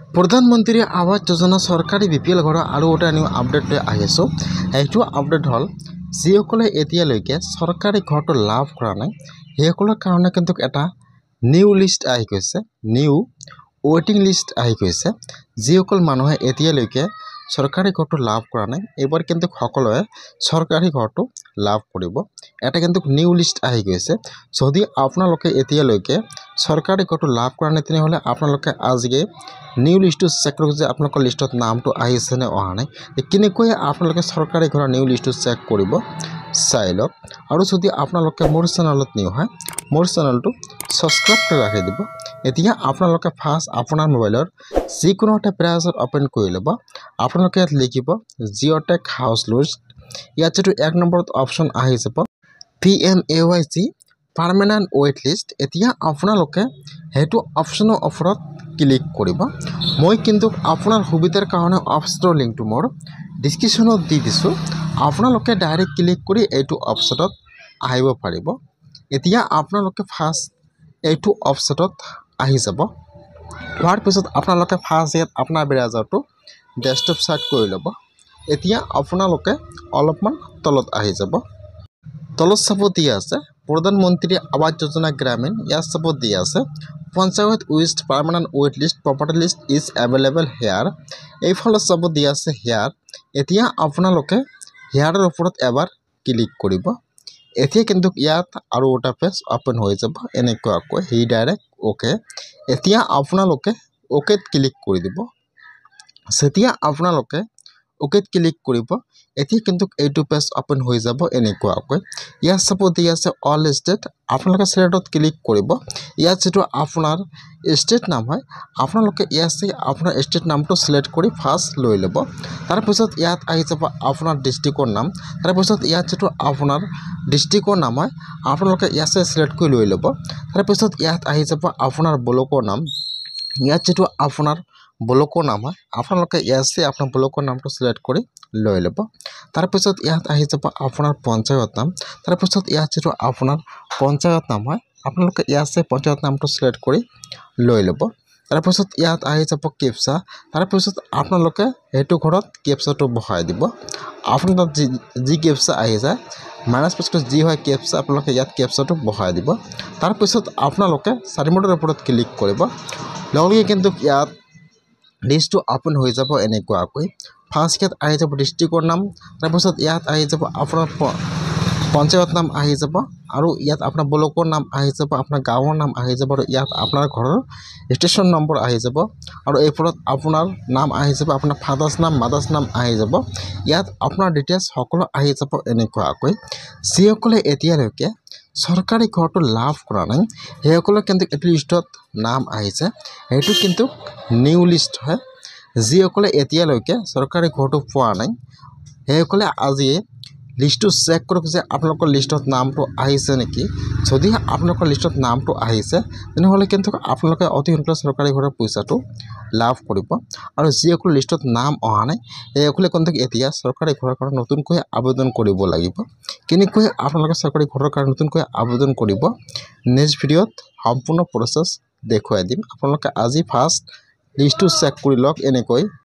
प्रधानमंत्री आवास योजना सरकारी BPL घर और गोटे निउ आपडेट आसो यू आपडेट हल जिसको एतियालैके सरकारी घर तो लाभ करा ना सकल कारण किन्तु एटा निउ लिस्ट आहि गइसे निउ वेटिंग लिस्ट आहि गइसे जिसको मानुहे एतियालैके सरकारी घर तो लाभ करा ना एबार किन्तु सकलोए सरकारी घर तो लाभ करिब एटा किन्तु निउ लिस्ट आहि गइसे जदि आपनालोके एतियालैके सरकारी घर तो लाभ करा ना तेनेहले आपनालोके आजके निउ लिस्ट चेक करक जे आपनालोकर लिस्टत नाम तो आहिसे ने अहा ना केनेকৈ आपनालोके सरकारी घर निउ लिस्ट चेक करिब चाइ लक और जदि आपनालोके मोर चेनेलत निउ है मोर चेनेल तो सब्सक्राइब कर राखि दिब एतिया आपनालोके फार्स्ट आपनार मोबाइलर जिकोनो एटा ब्राउजार ओपन करि लब आपनालोके यात लिखिब जिओटेक हाउस लिस्ट यात जेतु 1 नम्बरत ऑप्शन आहि যাব PMAYG पार्मानेंट वेट लिस्ट एतिया आपनालोके हेतु ऑप्शনৰ ওপৰত क्लिक करिबा মই কিন্তু আপোনাৰ সুবিধাৰ কাৰণে অপচনৰ লিংকটো মোৰ ডেসক্ৰিপচনত দি দিছো আপোনালোকে ডাইৰেক্ট ক্লিক কৰি এইটো অপচনত আহিব পাৰিব এতিয়া আপোনালোকে ফাৰ্স্ট এইটো অপচনত আহি যাব হোৱাৰ পিছত আপোনালোকে ফাৰ্স্ট ইয়াত আপোনাৰ ব্ৰাউজাৰটো ডেস্কটপ সাইড কৰি ল'ব এতিয়া আপোনালোকে অলপমান তলত আহি যাব তলত চাব দিয়া আছে प्रधानमंत्री आवास योजना ग्रामीण या सब दिया আছে panchayat wise permanent wait list property list is available here এইফালে सब दिया আছে हेयर এতিয়া আপোনালোকে হেয়াৰৰ ওপৰত এবাৰ ক্লিক কৰিব এতিয়া কিন্তু ইয়াত আৰু ওটা পেজ ওপেন হৈ যাব এনেকুৱাকৈ হি ডাইৰেক্ট ওকে এতিয়া আপোনালোকে ওকেত ক্লিক কৰি দিব সেতিয়া আপোনালোকে ओके क्लिक करिब एति किन्तु एटु पेज ओपन हो जाबो एनेकुवाকৈ या सब दिया আছে ऑल स्टेट आपनालोके सिलेक्टत क्लिक करिब या जेतु आपनार स्टेट नाम है आपनालोके यासे आपनार स्टेट नामটো सिलेक्ट करि फार्स्ट লৈ লব तार पिছত यात आहि যাব आपनार डिस्ट्रिक्टर नाम तार पिছত यात जेतु आपनार डिस्ट्रिक्टर नाम है आपनालोके यासे सिलेक्ट কৰি লৈ লব तार पिছত यात आहि যাব आपनार ब्लকৰ नाम यात जेतु आपनार ब्लকৰ नाम है आपनालोके यासे आपनार ब्लকৰ नामটো सिलेक्ट কৰি লৈ লব तार पिছত यात आहि যাব आपनार पंचायत नाम तार पिছত यात जेतु आपनार पंचायत नाम है आपनालोके यासे पंचायत नामটো सिलेक्ट কৰি লৈ লব तार पिছত यात आहि যাব केप्चा तार पिছত आपनालोके हेतु घरत केप्चाটো बहाय দিব आपनार जी केप्चा आहि যায় माइनास पिছত जी হয় केप्चा आपनालोके यात केप्चाটো बहाय দিব तार पिছত आपनालोके 4 मिनिटर ওপৰত ক্লিক কৰিব লগলি কিন্তু ইয়াত लिस्टটো ओपन हो যাব এনেকুৱাকৈ ফাৰ্স্ট ইয়াত আহি যাব ডিস্ট্ৰিক্টৰ নাম তাৰ পিছত ইয়াত আহি যাব আপোনাৰ পঞ্চায়ত নাম আহি যাব আৰু ইয়াত আপোনাৰ ব্লকৰ নাম আহি যাব আপোনাৰ গাঁৱৰ নাম আহি যাব আৰু ইয়াত আপোনাৰ ঘৰৰ ষ্টেচন নম্বৰ আহি যাব আৰু এই ফলত আপোনাৰ নাম আহি যাব আপোনাৰ ফাদাৰ্স নাম মাদাৰ্স নাম আহি যাব ইয়াত আপোনাৰ ডিটেইলছ সকলো আহি যাব এনেকুৱাকৈ যিসকলে এতিয়ালৈকে सरकारी घर तो लाभ करा ना सकल किन्तु एटु लिस्टत नाम आहिছে हेतु किन्तु निउ लिस्ट है जिसकले एतियालैके सरकारी घर तो पोৱা নাই सकले আজি लिस्टটো चेक करक जे आपनलोকৰ लिस्टत नाम तो आहिছে नेকি যদি आपनलोকৰ लिस्टत नाम तो आहिছে তেনহলে কিন্তু आपनलोকে অতি সোনকালে सरकारी ঘৰৰ পইচাটো লাভ কৰিব আৰু যিসকল লিস্টত নাম অহা নাই সকলে কিন্তু এতিয়া सरकारी ঘৰৰ কাৰণে নতুনকৈ আবেদন কৰিব লাগিব কেনেকৈ আপোনালোকে सरकारी ঘৰৰ কাৰণে নতুনকৈ আবেদন কৰিব নেক্সট ভিডিঅত সম্পূৰ্ণ প্ৰসেস দেখুৱাই দিম আপোনালোকে আজি ফাৰ্স্ট লিস্টটো চেক কৰি লওক এনেকৈ